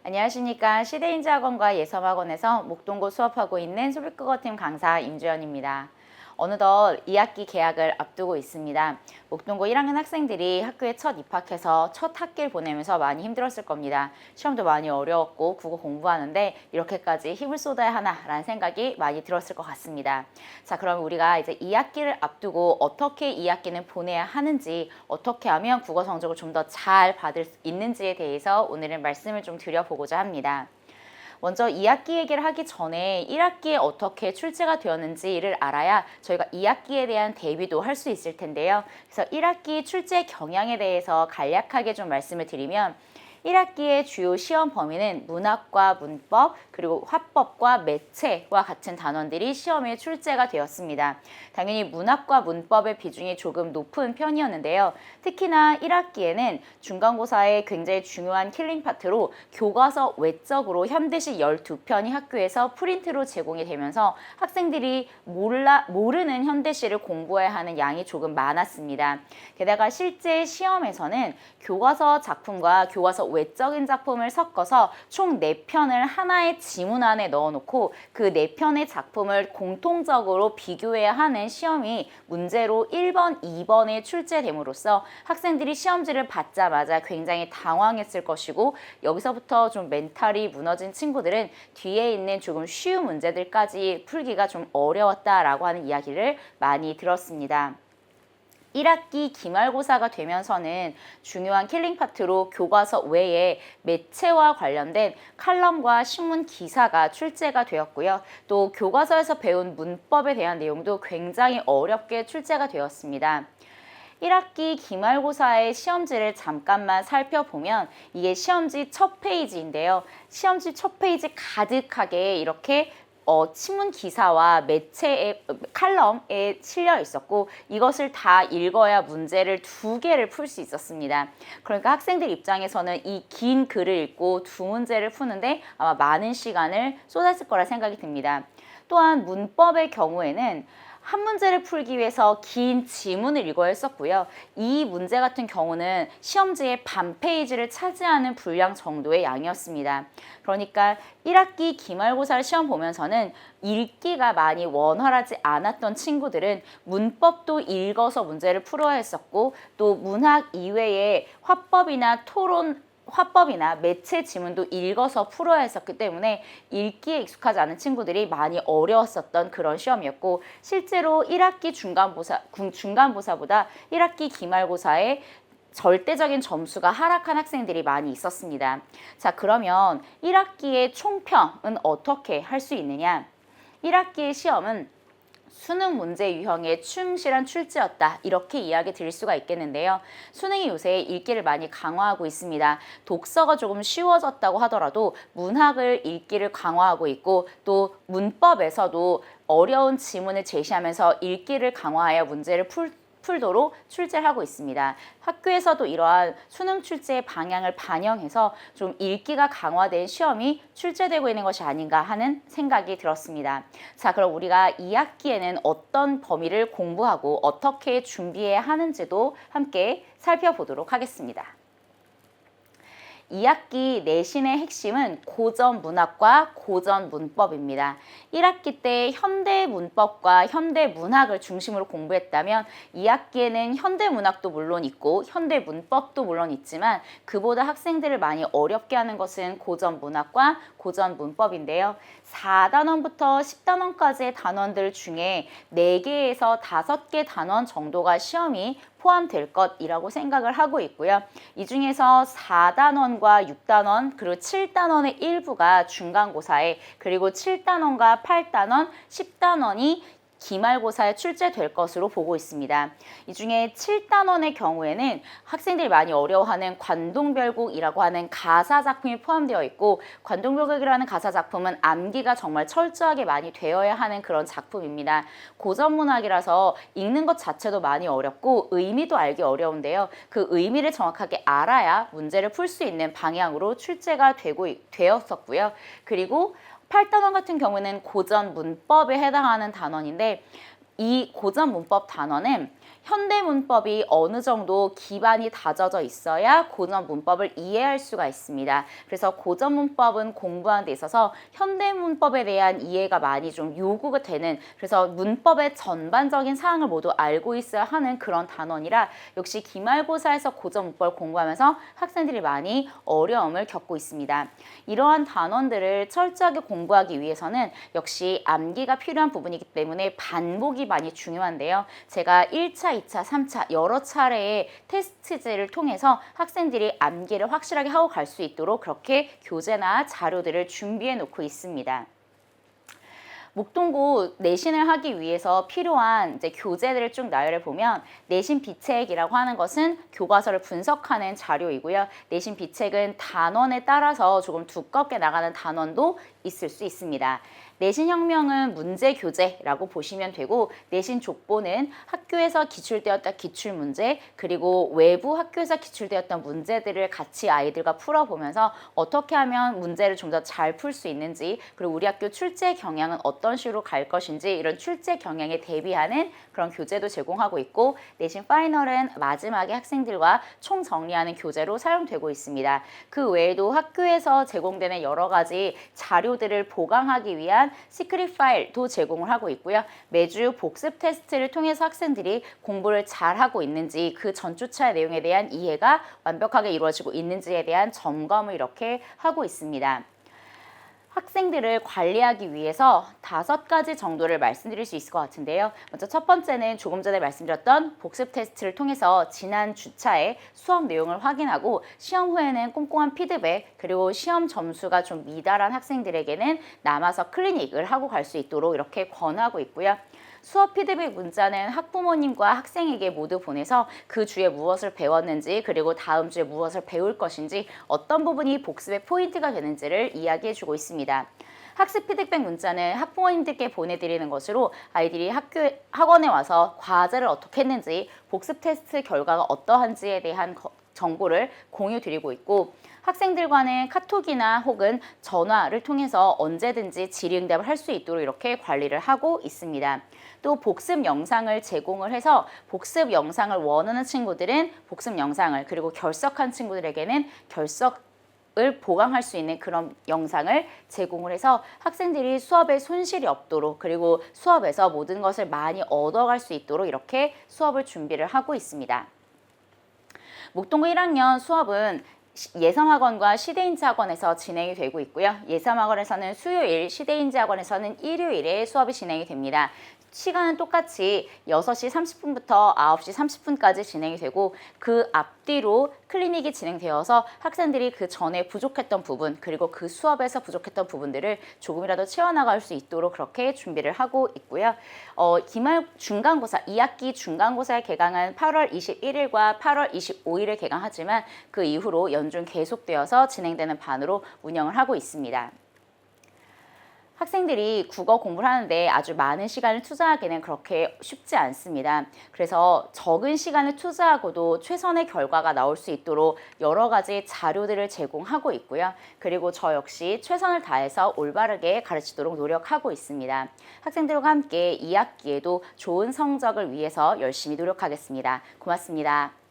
안녕하십니까. 시대인지학원과 예섬학원에서 목동고 수업하고 있는 소비국어팀 강사 임주연입니다. 어느덧 2학기 개학을 앞두고 있습니다. 목동고 1학년 학생들이 학교에 첫 입학해서 첫 학기를 보내면서 많이 힘들었을 겁니다. 시험도 많이 어려웠고 국어 공부하는데 이렇게까지 힘을 쏟아야 하나라는 생각이 많이 들었을 것 같습니다. 자, 그럼 우리가 이제 2학기를 앞두고 어떻게 2학기는 보내야 하는지, 어떻게 하면 국어 성적을 좀 더 잘 받을 수 있는지에 대해서 오늘은 말씀을 좀 드려보고자 합니다. 먼저 2학기 얘기를 하기 전에 1학기에 어떻게 출제가 되었는지를 알아야 저희가 2학기에 대한 대비도 할 수 있을 텐데요. 그래서 1학기 출제 경향에 대해서 간략하게 좀 말씀을 드리면 1학기의 주요 시험 범위는 문학과 문법, 그리고 화법과 매체와 같은 단원들이 시험에 출제가 되었습니다. 당연히 문학과 문법의 비중이 조금 높은 편이었는데요. 특히나 1학기에는 중간고사의 굉장히 중요한 킬링 파트로 교과서 외적으로 현대시 12편이 학교에서 프린트로 제공이 되면서 학생들이 모르는 현대시를 공부해야 하는 양이 조금 많았습니다. 게다가 실제 시험에서는 교과서 작품과 교과서 외적인 작품을 섞어서 총 4편을 하나의 지문 안에 넣어놓고 그 4편의 작품을 공통적으로 비교해야 하는 시험이 문제로 1번, 2번에 출제됨으로써 학생들이 시험지를 받자마자 굉장히 당황했을 것이고 여기서부터 좀 멘탈이 무너진 친구들은 뒤에 있는 조금 쉬운 문제들까지 풀기가 좀 어려웠다라고 하는 이야기를 많이 들었습니다. 1학기 기말고사가 되면서는 중요한 킬링 파트로 교과서 외에 매체와 관련된 칼럼과 신문 기사가 출제가 되었고요. 또 교과서에서 배운 문법에 대한 내용도 굉장히 어렵게 출제가 되었습니다. 1학기 기말고사의 시험지를 잠깐만 살펴보면 이게 시험지 첫 페이지인데요. 시험지 첫 페이지 가득하게 이렇게 신문 기사와 매체의 칼럼에 실려 있었고 이것을 다 읽어야 문제를 2개를 풀 수 있었습니다. 그러니까 학생들 입장에서는 이 긴 글을 읽고 2문제를 푸는데 아마 많은 시간을 쏟았을 거라 생각이 듭니다. 또한 문법의 경우에는 한 문제를 풀기 위해서 긴 지문을 읽어야 했었고요. 이 문제 같은 경우는 시험지의 반 페이지를 차지하는 분량 정도의 양이었습니다. 그러니까 1학기 기말고사를 시험 보면서는 읽기가 많이 원활하지 않았던 친구들은 문법도 읽어서 문제를 풀어야 했었고 또 문학 이외에 화법이나 매체 지문도 읽어서 풀어야 했었기 때문에 읽기에 익숙하지 않은 친구들이 많이 어려웠었던 그런 시험이었고 실제로 1학기 중간고사보다 1학기 기말고사에 절대적인 점수가 하락한 학생들이 많이 있었습니다. 자, 그러면 1학기의 총평은 어떻게 할 수 있느냐? 1학기의 시험은 수능 문제 유형에 충실한 출제였다. 이렇게 이야기 드릴 수가 있겠는데요. 수능이 요새 읽기를 많이 강화하고 있습니다. 독서가 조금 쉬워졌다고 하더라도 문학을 읽기를 강화하고 있고 또 문법에서도 어려운 지문을 제시하면서 읽기를 강화하여 문제를 풀도록 출제를 하고 있습니다. 학교에서도 이러한 수능 출제의 방향을 반영해서 좀 읽기가 강화된 시험이 출제되고 있는 것이 아닌가 하는 생각이 들었습니다. 자, 그럼 우리가 2학기에는 어떤 범위를 공부하고 어떻게 준비해야 하는지도 함께 살펴보도록 하겠습니다. 2학기 내신의 핵심은 고전 문학과 고전 문법입니다. 1학기 때 현대 문법과 현대 문학을 중심으로 공부했다면 2학기에는 현대 문학도 물론 있고 현대 문법도 물론 있지만 그보다 학생들을 많이 어렵게 하는 것은 고전 문학과 고전 문법인데요. 4단원부터 10단원까지의 단원들 중에 4개에서 5개 단원 정도가 시험이 포함될 것이라고 생각을 하고 있고요. 이 중에서 4단원과 6단원 그리고 7단원의 일부가 중간고사에 그리고 7단원과 8단원, 10단원이 기말고사에 출제될 것으로 보고 있습니다. 이 중에 7단원의 경우에는 학생들이 많이 어려워하는 관동별곡이라고 하는 가사 작품이 포함되어 있고 관동별곡이라는 가사 작품은 암기가 정말 철저하게 많이 되어야 하는 그런 작품입니다. 고전문학이라서 읽는 것 자체도 많이 어렵고 의미도 알기 어려운데요. 그 의미를 정확하게 알아야 문제를 풀 수 있는 방향으로 출제가 되었었고요. 그리고 8단원 같은 경우는 고전 문법에 해당하는 단원인데 이 고전 문법 단원은 현대 문법이 어느 정도 기반이 다져져 있어야 고전 문법을 이해할 수가 있습니다. 그래서 고전 문법은 공부하는 데 있어서 현대 문법에 대한 이해가 많이 좀 요구가 되는, 그래서 문법의 전반적인 사항을 모두 알고 있어야 하는 그런 단원이라 역시 기말고사에서 고전 문법을 공부하면서 학생들이 많이 어려움을 겪고 있습니다. 이러한 단원들을 철저하게 공부하기 위해서는 역시 암기가 필요한 부분이기 때문에 반복이 많이 중요한데요. 제가 1차, 2차, 3차 여러 차례의 테스트제를 통해서 학생들이 암기를 확실하게 하고 갈 수 있도록 그렇게 교재나 자료들을 준비해 놓고 있습니다. 목동고 내신을 하기 위해서 필요한 이제 교재들을 쭉 나열해 보면 내신 비책이라고 하는 것은 교과서를 분석하는 자료이고요. 내신 비책은 단원에 따라서 조금 두껍게 나가는 단원도 있을 수 있습니다. 내신혁명은 문제교재라고 보시면 되고, 내신 족보는 학교에서 기출되었던 기출문제, 그리고 외부 학교에서 기출되었던 문제들을 같이 아이들과 풀어보면서 어떻게 하면 문제를 좀 더 잘 풀 수 있는지, 그리고 우리 학교 출제 경향은 어떤 식으로 갈 것인지 이런 출제 경향에 대비하는 그런 교재도 제공하고 있고, 내신 파이널은 마지막에 학생들과 총정리하는 교재로 사용되고 있습니다. 그 외에도 학교에서 제공되는 여러 가지 자료들을 보강하기 위한 시크릿 파일도 제공을 하고 있고요. 매주 복습 테스트를 통해서 학생들이 공부를 잘하고 있는지, 그 전주차의 내용에 대한 이해가 완벽하게 이루어지고 있는지에 대한 점검을 이렇게 하고 있습니다. 학생들을 관리하기 위해서 5가지 정도를 말씀드릴 수 있을 것 같은데요. 먼저 첫 번째는 조금 전에 말씀드렸던 복습 테스트를 통해서 지난 주차에 수업 내용을 확인하고, 시험 후에는 꼼꼼한 피드백, 그리고 시험 점수가 좀 미달한 학생들에게는 남아서 클리닉을 하고 갈 수 있도록 이렇게 권하고 있고요. 수업 피드백 문자는 학부모님과 학생에게 모두 보내서 그 주에 무엇을 배웠는지, 그리고 다음 주에 무엇을 배울 것인지, 어떤 부분이 복습의 포인트가 되는지를 이야기해주고 있습니다. 학습 피드백 문자는 학부모님들께 보내드리는 것으로 아이들이 학원에 와서 과제를 어떻게 했는지, 복습 테스트 결과가 어떠한지에 대한 정보를 공유 드리고 있고, 학생들과는 카톡이나 혹은 전화를 통해서 언제든지 질의응답을 할 수 있도록 이렇게 관리를 하고 있습니다. 또 복습 영상을 제공을 해서 복습 영상을 원하는 친구들은 복습 영상을, 그리고 결석한 친구들에게는 결석을 보강할 수 있는 그런 영상을 제공을 해서 학생들이 수업에 손실이 없도록, 그리고 수업에서 모든 것을 많이 얻어갈 수 있도록 이렇게 수업을 준비를 하고 있습니다. 목동고 1학년 수업은 예섬학원과 시대인지 학원에서 진행이 되고 있고요. 예섬학원에서는 수요일, 시대인지 학원에서는 일요일에 수업이 진행이 됩니다. 시간은 똑같이 6시 30분부터 9시 30분까지 진행이 되고, 그 앞뒤로 클리닉이 진행되어서 학생들이 그 전에 부족했던 부분, 그리고 그 수업에서 부족했던 부분들을 조금이라도 채워나갈 수 있도록 그렇게 준비를 하고 있고요. 기말 중간고사, 2학기 중간고사의 개강은 8월 21일과 8월 25일에 개강하지만 그 이후로 연중 계속되어서 진행되는 반으로 운영을 하고 있습니다. 학생들이 국어 공부를 하는데 아주 많은 시간을 투자하기는 그렇게 쉽지 않습니다. 그래서 적은 시간을 투자하고도 최선의 결과가 나올 수 있도록 여러 가지 자료들을 제공하고 있고요. 그리고 저 역시 최선을 다해서 올바르게 가르치도록 노력하고 있습니다. 학생들과 함께 2학기에도 좋은 성적을 위해서 열심히 노력하겠습니다. 고맙습니다.